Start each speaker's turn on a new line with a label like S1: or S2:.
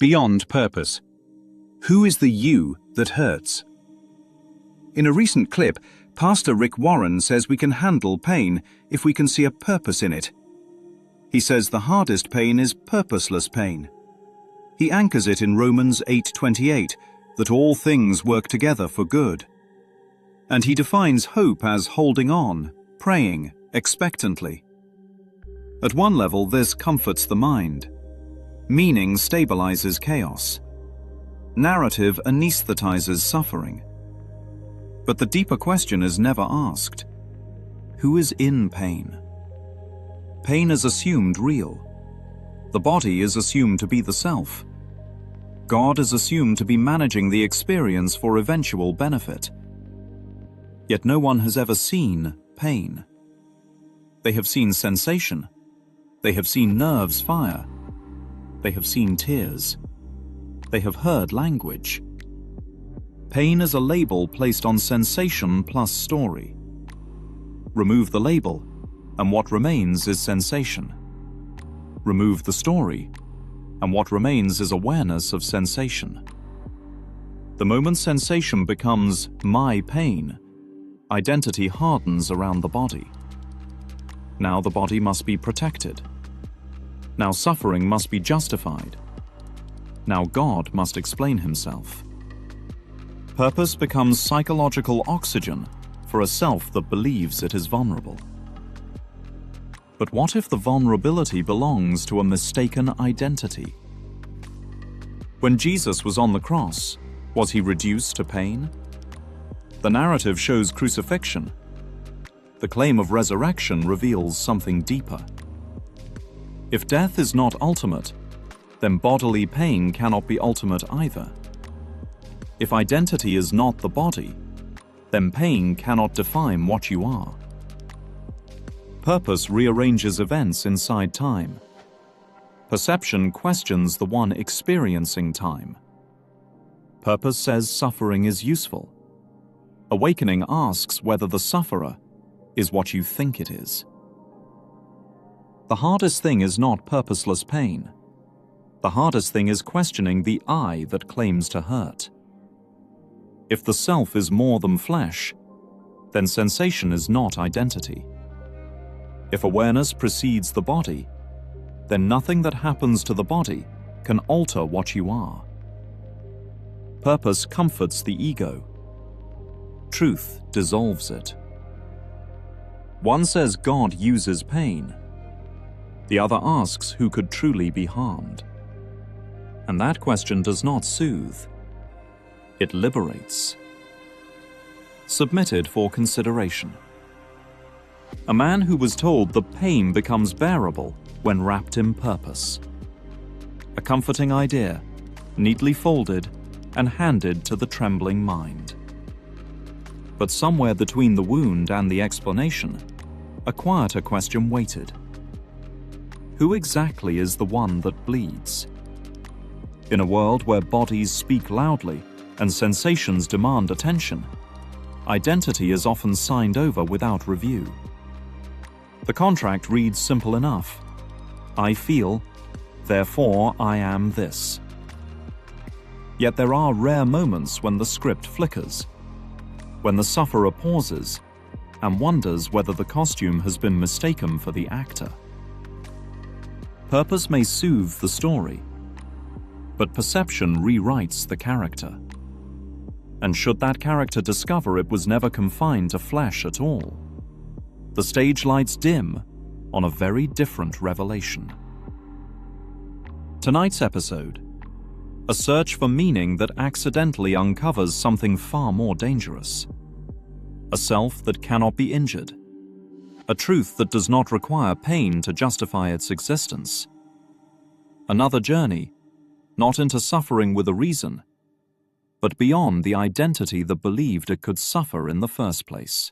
S1: Beyond purpose. Who is the you that hurts? In a recent clip, Pastor Rick Warren says we can handle pain if we can see a purpose in it. He says the hardest pain is purposeless pain. He anchors it in Romans 8:28, that all things work together for good. And he defines hope as holding on, praying, expectantly. At one level, this comforts the mind. Meaning stabilizes chaos. Narrative anesthetizes suffering. But the deeper question is never asked. Who is in pain? Pain is assumed real. The body is assumed to be the self. God is assumed to be managing the experience for eventual benefit. Yet no one has ever seen pain. They have seen sensation. They have seen nerves fire. They have seen tears. They have heard language. Pain is a label placed on sensation plus story. Remove the label, and what remains is sensation. Remove the story, and what remains is awareness of sensation. The moment sensation becomes my pain, identity hardens around the body. Now the body must be protected. Now suffering must be justified. Now God must explain himself. Purpose becomes psychological oxygen for a self that believes it is vulnerable. But what if the vulnerability belongs to a mistaken identity? When Jesus was on the cross, was he reduced to pain? The narrative shows crucifixion. The claim of resurrection reveals something deeper. If death is not ultimate, then bodily pain cannot be ultimate either. If identity is not the body, then pain cannot define what you are. Purpose rearranges events inside time. Perception questions the one experiencing time. Purpose says suffering is useful. Awakening asks whether the sufferer is what you think it is. The hardest thing is not purposeless pain. The hardest thing is questioning the I that claims to hurt. If the self is more than flesh, then sensation is not identity. If awareness precedes the body, then nothing that happens to the body can alter what you are. Purpose comforts the ego. Truth dissolves it. One says God uses pain. The other asks who could truly be harmed. And that question does not soothe. It liberates. Submitted for consideration. A man who was told the pain becomes bearable when wrapped in purpose. A comforting idea, neatly folded and handed to the trembling mind. But somewhere between the wound and the explanation, a quieter question waited. Who exactly is the one that bleeds? In a world where bodies speak loudly and sensations demand attention, identity is often signed over without review. The contract reads simple enough. I feel, therefore I am this. Yet there are rare moments when the script flickers, when the sufferer pauses and wonders whether the costume has been mistaken for the actor. Purpose may soothe the story, but perception rewrites the character. And should that character discover it was never confined to flesh at all, the stage lights dim on a very different revelation. Tonight's episode, a search for meaning that accidentally uncovers something far more dangerous. A self that cannot be injured. A truth that does not require pain to justify its existence. Another journey, not into suffering with a reason, but beyond the identity that believed it could suffer in the first place.